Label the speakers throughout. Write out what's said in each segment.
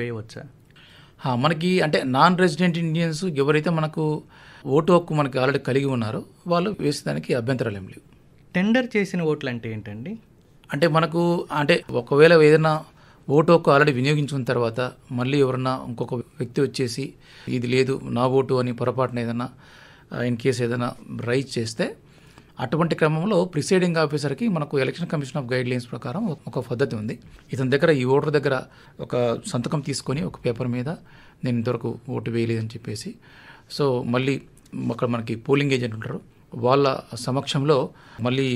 Speaker 1: వేయవచ్చా?
Speaker 2: మనకి అంటే నాన్ రెసిడెంట్ ఇండియన్స్ ఎవరైతే మనకు ఓటు హక్కు మనకి ఆల్రెడీ కలిగి ఉన్నారో వాళ్ళు వేసేదానికి అభ్యంతరాలు ఏం లేవు.
Speaker 1: టెండర్ చేసిన ఓట్లు అంటే ఏంటండి?
Speaker 2: అంటే మనకు అంటే ఒకవేళ ఏదైనా ఓటు హక్కు ఆల్రెడీ వినియోగించుకున్న తర్వాత మళ్ళీ ఎవరన్నా ఇంకొక వ్యక్తి వచ్చేసి ఇది లేదు నా ఓటు అని పొరపాటున ఏదైనా ఇన్ కేసు ఏదైనా రైజ్ చేస్తే అటువంటి క్రమంలో ప్రిసైడింగ్ ఆఫీసర్కి మనకు election commission of guide lines ప్రకారం ఒక పద్ధతి ఉంది. ఇతని దగ్గర ఈ ఓటర్ దగ్గర ఒక సంతకం తీసుకొని ఒక పేపర్ మీద నేను ఇంతవరకు ఓటు వేయలేదని చెప్పేసి సో మళ్ళీ అక్కడ మనకి పోలింగ్ ఏజెంట్ ఉంటారు వాళ్ళ సమక్షంలో మళ్ళీ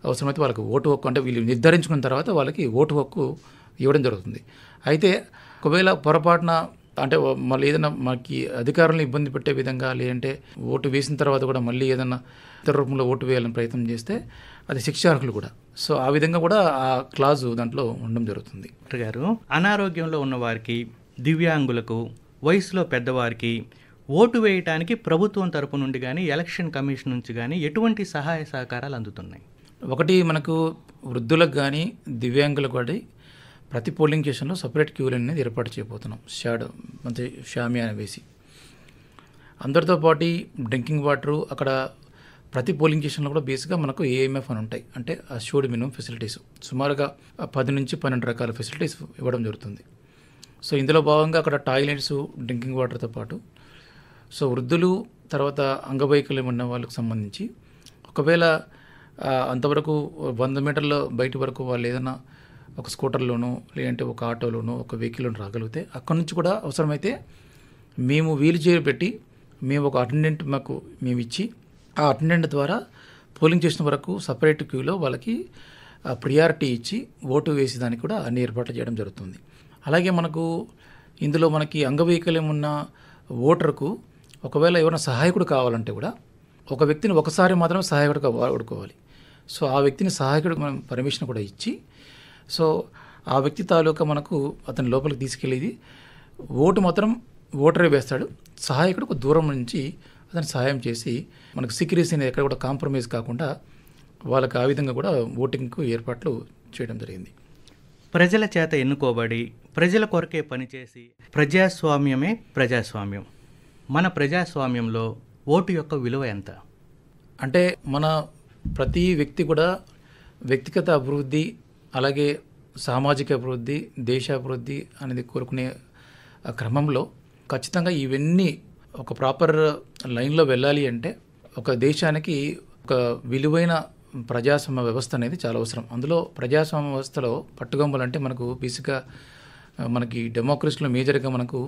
Speaker 2: అవసరమైతే వాళ్ళకి ఓటు హక్కు అంటే వీళ్ళు నిర్ధారించుకున్న తర్వాత వాళ్ళకి ఓటు హక్కు ఇవ్వడం జరుగుతుంది. అయితే ఒకవేళ పొరపాటున అంటే మళ్ళీ ఏదైనా మనకి అధికారులను ఇబ్బంది పెట్టే విధంగా లేదంటే ఓటు వేసిన తర్వాత కూడా మళ్ళీ ఏదైనా ఇతర రూపంలో ఓటు వేయాలని ప్రయత్నం చేస్తే అది శిక్షార్హులు కూడా. సో ఆ విధంగా కూడా ఆ క్లాజు దాంట్లో ఉండడం జరుగుతుంది.
Speaker 1: డాక్టర్ గారు, అనారోగ్యంలో ఉన్నవారికి, దివ్యాంగులకు, వయసులో పెద్దవారికి ఓటు వేయటానికి ప్రభుత్వం తరపు నుండి కానీ ఎలక్షన్ కమిషన్ నుంచి కానీ ఎటువంటి సహాయ సహకారాలు అందుతున్నాయి?
Speaker 2: ఒకటి మనకు వృద్ధులకు కానీ దివ్యాంగులకు కానీ ప్రతి పోలింగ్ స్టేషన్లో సపరేట్ క్యూ లైన్ అనేది ఏర్పాటు చేయబోతున్నాం. మంచి షామియానా వేసి అందరితో పాటు డ్రింకింగ్ వాటరు అక్కడ ప్రతి పోలింగ్ స్టేషన్లో కూడా బేసిక్గా మనకు ఏఎంఎఫ్ అని ఉంటాయి, అంటే అష్యూర్డ్ మినిమం ఫెసిలిటీస్ సుమారుగా 10 నుంచి 12 రకాల ఫెసిలిటీస్ ఇవ్వడం జరుగుతుంది. సో ఇందులో భాగంగా అక్కడ టాయిలెట్స్, డ్రింకింగ్ వాటర్తో పాటు సో వృద్ధులు తర్వాత అంగవైకల్యం ఉన్న వాళ్ళకి సంబంధించి ఒకవేళ అంతవరకు 100 మీటర్ల బయట వరకు వాళ్ళు ఏదైనా ఒక స్కూటర్లోనో లేదంటే ఒక ఆటోలోనో ఒక వెహికల్లోనూ రాగలిగితే అక్కడి నుంచి కూడా అవసరమైతే మేము వీల్ చైర్ పెట్టి మేము ఒక అటెండెంట్ మేము ఇచ్చి ఆ అటెండెంట్ ద్వారా పోలింగ్ స్టేషన్ వరకు సపరేట్ క్యూలో వాళ్ళకి ప్రియారిటీ ఇచ్చి ఓటు వేసేదానికి కూడా అన్ని ఏర్పాట్లు చేయడం జరుగుతుంది. అలాగే మనకు ఇందులో మనకి అంగవైకల్యం ఉన్న ఓటర్కు ఒకవేళ ఎవరైనా సహాయకుడు కావాలంటే కూడా ఒక వ్యక్తిని ఒకసారి మాత్రమే సహాయకుడిగా వాడుకోవాలి. సో ఆ వ్యక్తిని సహాయకుడు మనం పర్మిషన్ కూడా ఇచ్చి సో ఆ వ్యక్తి తాలూకా మనకు అతని లోపలికి తీసుకెళ్ళేది ఓటు మాత్రం ఓటరే వేస్తాడు, సహాయకుడు ఒక దూరం నుంచి అతను సహాయం చేసి మనకు సీక్రెసీ అనేది ఎక్కడ కూడా కాంప్రమైజ్ కాకుండా వాళ్ళకి ఆ విధంగా కూడా ఓటింగ్కు ఏర్పాట్లు చేయడం జరిగింది.
Speaker 1: ప్రజల చేత ఎన్నుకోబడి ప్రజల కొరకే పనిచేసి ప్రజాస్వామ్యమే ప్రజాస్వామ్యం. మన ప్రజాస్వామ్యంలో ఓటు యొక్క విలువ ఎంత?
Speaker 2: అంటే మన ప్రతి వ్యక్తి కూడా వ్యక్తిగత అభివృద్ధి అలాగే సామాజిక అభివృద్ధి, దేశాభివృద్ధి అనేది కోరుకునే క్రమంలో ఖచ్చితంగా ఇవన్నీ ఒక ప్రాపర్ లైన్లో వెళ్ళాలి అంటే ఒక దేశానికి ఒక విలువైన ప్రజాస్వామ్య వ్యవస్థ అనేది చాలా అవసరం. అందులో ప్రజాస్వామ్య వ్యవస్థలో పట్టుగొమ్మలంటే మనకు బేసిక్గా మనకి డెమోక్రసీలో మేజర్గా మనకు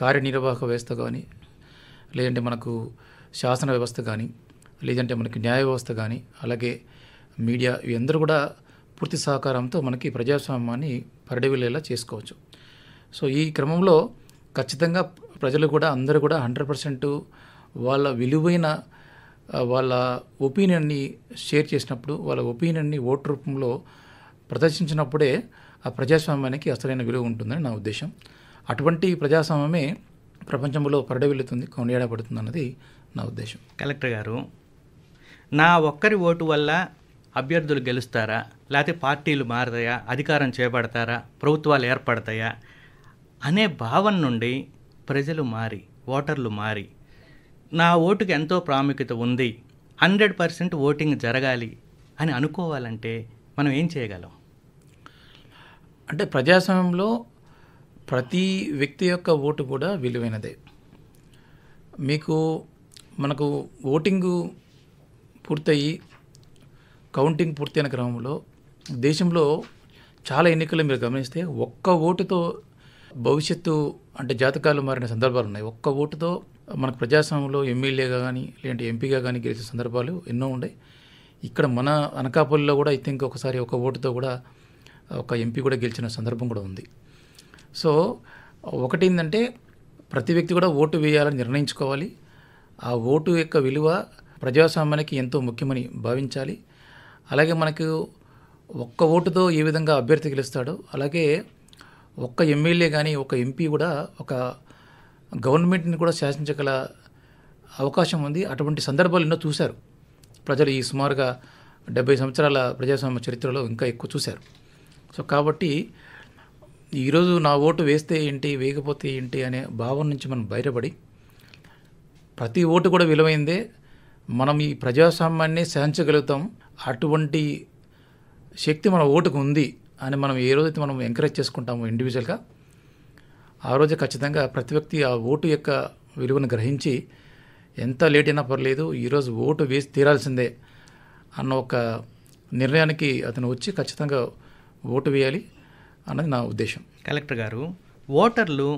Speaker 2: కార్యనిర్వాహక వ్యవస్థ కానీ లేదంటే మనకు శాసన వ్యవస్థ కానీ లేదంటే మనకి న్యాయ వ్యవస్థ కానీ అలాగే మీడియా ఇవి అందరూ కూడా పూర్తి సహకారంతో మనకి ప్రజాస్వామ్యాన్ని పరిడవిల్లేలా చేసుకోవచ్చు. సో ఈ క్రమంలో ఖచ్చితంగా ప్రజలు కూడా అందరూ కూడా 100% వాళ్ళ విలువైన వాళ్ళ ఒపీనియన్ని షేర్ చేసినప్పుడు వాళ్ళ ఒపీనియన్ని ఓటు రూపంలో ప్రదర్శించినప్పుడే ఆ ప్రజాస్వామ్యానికి అసలైన విలువ ఉంటుందని నా ఉద్దేశం. అటువంటి ప్రజాస్వామ్యమే ప్రపంచంలో పరిడవిల్లుతుంది, కొనియాడబడుతుంది అన్నది నా ఉద్దేశం.
Speaker 1: కలెక్టర్ గారు, నా ఒక్కరి ఓటు వల్ల అభ్యర్థులు గెలుస్తారా, లేకపోతే పార్టీలు మారతాయా, అధికారం చేపడతారా, ప్రభుత్వాలు ఏర్పడతాయా అనే భావన నుండి ప్రజలు మారి ఓటర్లు మారి నా ఓటుకి ఎంతో ప్రాముఖ్యత ఉంది, 100% ఓటింగ్ జరగాలి అని అనుకోవాలంటే మనం ఏం చేయగలం?
Speaker 2: అంటే ప్రజాస్వామ్యంలో ప్రతి వ్యక్తి యొక్క ఓటు కూడా విలువైనదే. మనకు ఓటింగు పూర్తయి కౌంటింగ్ పూర్తయిన క్రమంలో దేశంలో చాలా ఎన్నికలు మీరు గమనిస్తే ఒక్క ఓటుతో భవిష్యత్తు అంటే జాతకాలు మారిన సందర్భాలు ఉన్నాయి. ఒక్క ఓటుతో మనకు ప్రజాస్వామ్యంలో ఎమ్మెల్యేగా కానీ లేదంటే ఎంపీగా కానీ గెలిచిన సందర్భాలు ఎన్నో ఉన్నాయి. ఇక్కడ మన అనకాపల్లిలో కూడా ఐ థింక్ ఒకసారి ఒక ఓటుతో కూడా ఒక ఎంపీ కూడా గెలిచిన సందర్భం కూడా ఉంది. సో ఒకటి ఏంటంటే ప్రతి వ్యక్తి కూడా ఓటు వేయాలని నిర్ణయించుకోవాలి. ఆ ఓటు యొక్క విలువ ప్రజాస్వామ్యానికి ఎంతో ముఖ్యమని భావించాలి. అలాగే మనకు ఒక్క ఓటుతో ఏ విధంగా అభ్యర్థి గెలుస్తాడో అలాగే ఒక్క ఎమ్మెల్యే కానీ ఒక ఎంపీ కూడా ఒక గవర్నమెంట్ని కూడా శాసించగల అవకాశం ఉంది. అటువంటి సందర్భాలు ఎన్నో చూశారు ప్రజలు. ఈ సుమారుగా 70 సంవత్సరాల ప్రజాస్వామ్య చరిత్రలో ఇంకా ఎక్కువ చూశారు. సో కాబట్టి ఈరోజు నా ఓటు వేస్తే ఏంటి, వేయకపోతే ఏంటి అనే భావం నుంచి మనం బయటపడి ప్రతి ఓటు కూడా విలువైందే, మనం ఈ ప్రజాస్వామ్యాన్ని సహించగలుగుతాం, అటువంటి శక్తి మన ఓటుకు ఉంది అని మనం ఏ రోజైతే మనం ఎంకరేజ్ చేసుకుంటామో ఇండివిజువల్గా, ఆ రోజే ఖచ్చితంగా ప్రతి వ్యక్తి ఆ ఓటు యొక్క విలువను గ్రహించి ఎంత లేట్ అయినా పర్లేదు ఈరోజు ఓటు వేసి తీరాల్సిందే అన్న ఒక నిర్ణయానికి అతను వచ్చి ఖచ్చితంగా ఓటు వేయాలి అన్నది నా ఉద్దేశం.
Speaker 1: కలెక్టర్ గారు, ఓటర్లు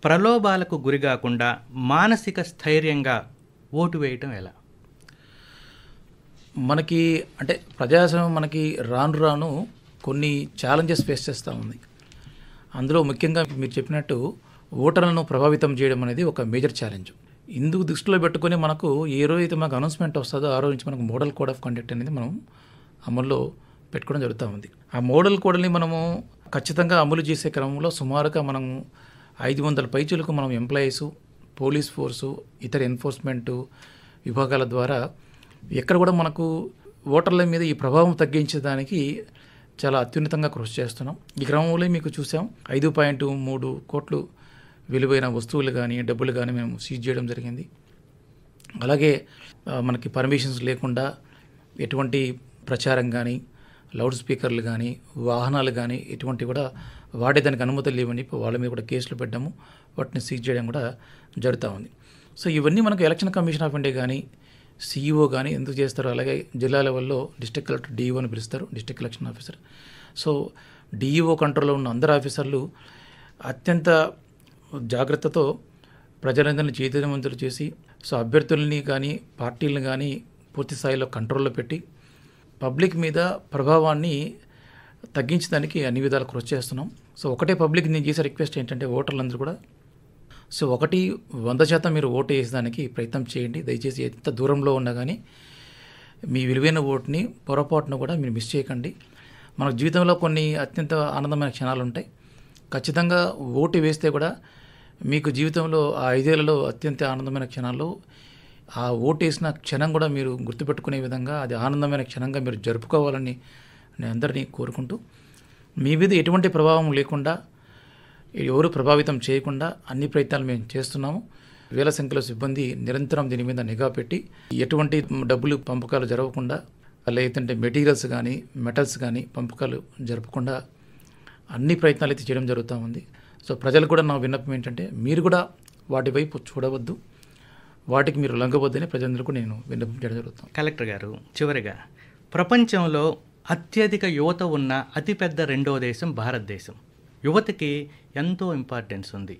Speaker 1: ప్రలోభాలకు గురి కాకుండా మానసిక స్థైర్యంగా ఓటు వేయటం ఎలా?
Speaker 2: మనకి అంటే ప్రజాస్వామ్యం మనకి రాను రాను కొన్ని ఛాలెంజెస్ ఫేస్ చేస్తూ ఉంది. అందులో ముఖ్యంగా మీరు చెప్పినట్టు ఓటర్లను ప్రభావితం చేయడం అనేది ఒక మేజర్ ఛాలెంజ్. ఇందుకు దృష్టిలో పెట్టుకొని మనకు ఏ రోజైతే మనకు అనౌన్స్మెంట్ వస్తుందో ఆ రోజు నుంచి మనకు మోడల్ కోడ్ ఆఫ్ కండక్ట్ అనేది మనం అమల్లో పెట్టుకోవడం జరుగుతూ ఉంది. ఆ మోడల్ కోడ్ని మనము ఖచ్చితంగా అమలు చేసే క్రమంలో సుమారుగా మనం 500 పైచులకు మనం ఎంప్లాయీసు, పోలీస్ ఫోర్సు, ఇతర ఎన్ఫోర్స్మెంటు విభాగాల ద్వారా ఎక్కడ కూడా మనకు ఓటర్ల మీద ఈ ప్రభావం తగ్గించడానికి చాలా అత్యున్నతంగా కృషి చేస్తున్నాం. ఈ క్రమంలో మీకు చూసాం 5.3 కోట్లు విలువైన వస్తువులు కానీ డబ్బులు కానీ మేము సీజ్ చేయడం జరిగింది. అలాగే మనకి పర్మిషన్స్ లేకుండా ఎటువంటి ప్రచారం కానీ, లౌడ్ స్పీకర్లు కానీ, వాహనాలు కానీ ఎటువంటి కూడా వాడేదానికి అనుమతులు లేవని చెప్పి వాళ్ళ మీద కూడా కేసులు పెట్టడము, వాటిని సీజ్ చేయడం కూడా జరుగుతూ ఉంది. సో ఇవన్నీ మనకు ఎలక్షన్ కమిషన్ ఆఫ్ ఇండియా కానీ, సిఇఓ కానీ ఎందుకు చేస్తారు, అలాగే జిల్లా లెవెల్లో డిస్ట్రిక్ట్ కలెక్టర్ డిఈఓ అని పిలుస్తారు, district election officer. So DEO కంట్రోల్లో ఉన్న అందరు ఆఫీసర్లు అత్యంత జాగ్రత్తతో ప్రజలందరినీ చైతన్యవంతులు చేసి, సో అభ్యర్థుల్ని కానీ పార్టీలను కానీ పూర్తి స్థాయిలో కంట్రోల్లో పెట్టి పబ్లిక్ మీద ప్రభావాన్ని తగ్గించడానికి అన్ని విధాలు కృషి చేస్తున్నాం. సో ఒకటే పబ్లిక్ నేను చేసే రిక్వెస్ట్ ఏంటంటే ఓటర్లందరూ కూడా సో 100% మీరు ఓటు వేసేదానికి ప్రయత్నం చేయండి. దయచేసి ఎంత దూరంలో ఉన్నా కానీ మీ విలువైన ఓటుని పొరపాటును కూడా మీరు మిస్ చేయకండి. మన జీవితంలో కొన్ని అత్యంత ఆనందమైన క్షణాలు ఉంటాయి. ఖచ్చితంగా ఓటు వేస్తే కూడా మీకు జీవితంలో ఆ 5 ఏళ్లలో అత్యంత ఆనందమైన క్షణాల్లో ఆ ఓటు వేసిన క్షణం కూడా మీరు గుర్తుపెట్టుకునే విధంగా అది ఆనందమైన క్షణంగా మీరు జరుపుకోవాలని నేను అందరినీ కోరుకుంటూ, మీ మీద ఎటువంటి ప్రభావం లేకుండా, ఎవరు ప్రభావితం చేయకుండా అన్ని ప్రయత్నాలు మేము చేస్తున్నాము. వేల సంఖ్యలో సిబ్బంది నిరంతరం దీని మీద నిఘా పెట్టి ఎటువంటి డబ్బులు పంపకాలు జరగకుండా, లేదంటే మెటీరియల్స్ కానీ మెటల్స్ కానీ పంపకాలు జరపకుండా అన్ని ప్రయత్నాలు అయితే చేయడం జరుగుతూ ఉంది. సో ప్రజలు కూడా నా విన్నపం ఏంటంటే మీరు కూడా వాటి వైపు చూడవద్దు, వాటికి మీరు లొంగవద్దని ప్రజలందరికీ నేను విన్నపం చేయడం జరుగుతాం.
Speaker 1: కలెక్టర్ గారు, చివరిగా ప్రపంచంలో అత్యధిక యువత ఉన్న అతిపెద్ద రెండో దేశం భారతదేశం. యువతకి ఎంతో ఇంపార్టెన్స్ ఉంది.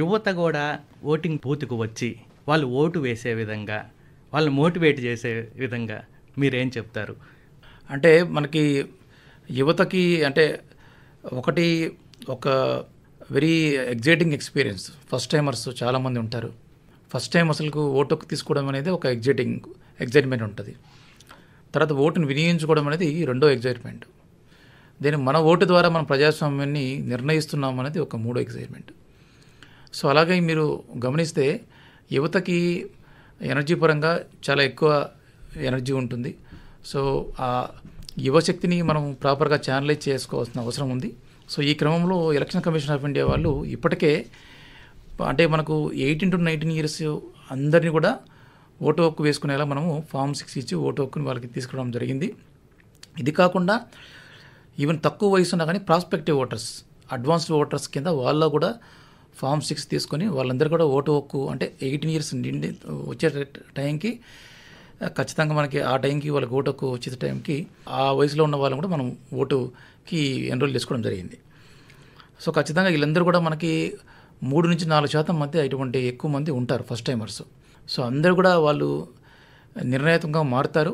Speaker 1: యువత కూడా ఓటింగ్ బూత్కు వచ్చి వాళ్ళు ఓటు వేసే విధంగా, వాళ్ళు మోటివేట్ చేసే విధంగా మీరేం చెప్తారు?
Speaker 2: అంటే మనకి యువతకి అంటే ఒక very exciting experience. First timers చాలామంది ఉంటారు. ఫస్ట్ టైం అసలు ఓటుకు తీసుకోవడం అనేది ఒక ఎగ్జైట్మెంట్ ఉంటుంది. తర్వాత ఓటును వినియోగించుకోవడం అనేది రెండో ఎగ్జైట్మెంట్. దీన్ని మన ఓటు ద్వారా మన ప్రజాస్వామ్యాన్ని నిర్ణయిస్తున్నాం అనేది ఒక మూడో ఎగ్జైట్మెంట్. సో అలాగే మీరు గమనిస్తే యువతకి ఎనర్జీ పరంగా చాలా ఎక్కువ ఎనర్జీ ఉంటుంది. సో ఆ యువశక్తిని మనం ప్రాపర్గా ఛానలైజ్ చేసుకోవాల్సిన అవసరం ఉంది. సో ఈ క్రమంలో ఎలక్షన్ కమిషన్ ఆఫ్ ఇండియా వాళ్ళు ఇప్పటికే అంటే మనకు 18 to 19 years అందరినీ కూడా ఓటు హక్కు వేసుకునేలా మనము Form 6 ఇచ్చి ఓటు హక్కుని వాళ్ళకి తీసుకోవడం జరిగింది. ఇది కాకుండా ఈవెన్ తక్కువ వయసు ఉన్నా కానీ ప్రాస్పెక్టివ్ ఓటర్స్, అడ్వాన్స్డ్ ఓటర్స్ కింద వాళ్ళ కూడా Form 6 తీసుకొని వాళ్ళందరూ కూడా ఓటు హక్కు అంటే 18 years నిండి వచ్చే టైంకి ఖచ్చితంగా మనకి ఆ టైంకి వాళ్ళకి ఓటు హక్కు వచ్చే టైంకి ఆ వయసులో ఉన్న వాళ్ళని కూడా మనం ఓటుకి ఎన్రోల్ చేసుకోవడం జరిగింది. సో ఖచ్చితంగా వీళ్ళందరూ కూడా మనకి 3 నుంచి 4% మధ్య ఇటువంటి ఎక్కువ మంది ఉంటారు ఫస్ట్ టైమర్స్. సో అందరూ కూడా వాళ్ళు నిర్ణయాత్మకంగా మారుతారు,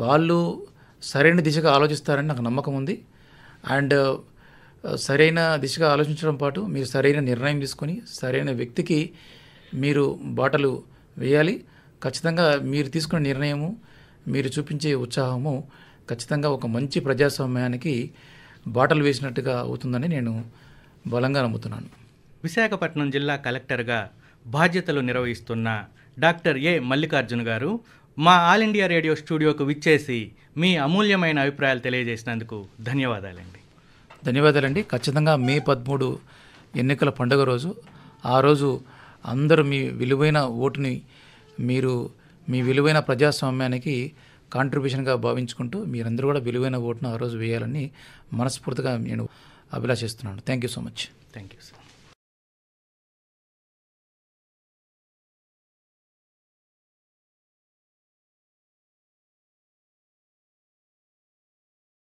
Speaker 2: వాళ్ళు సరైన దిశగా ఆలోచిస్తారని నాకు నమ్మకం ఉంది. అండ్ సరైన దిశగా ఆలోచించడం పాటు మీరు సరైన నిర్ణయం తీసుకొని సరైన వ్యక్తికి మీరు బాటలు వేయాలి. ఖచ్చితంగా మీరు తీసుకునే నిర్ణయము, మీరు చూపించే ఉత్సాహము ఖచ్చితంగా ఒక మంచి ప్రజాస్వామ్యానికి బాటలు వేసినట్టుగా అవుతుందని నేను బలంగా నమ్ముతున్నాను.
Speaker 1: విశాఖపట్నం జిల్లా కలెక్టర్గా బాధ్యతలు నిర్వహిస్తున్న డాక్టర్ ఏ మల్లికార్జున గారు మా ఆల్ ఇండియా రేడియో స్టూడియోకు విచ్చేసి మీ అమూల్యమైన అభిప్రాయాలు తెలియజేసినందుకు ధన్యవాదాలండి.
Speaker 2: ధన్యవాదాలండి. ఖచ్చితంగా మే 13 ఎన్నికల పండుగ రోజు, ఆ రోజు అందరూ మీ విలువైన ఓటుని మీరు మీ విలువైన ప్రజాస్వామ్యానికి కాంట్రిబ్యూషన్గా భావించుకుంటూ మీరందరూ కూడా విలువైన ఓటును ఆ రోజు వేయాలని మనస్ఫూర్తిగా నేను అభిలాషిస్తున్నాను. Thank you so much.
Speaker 1: Thank you sir.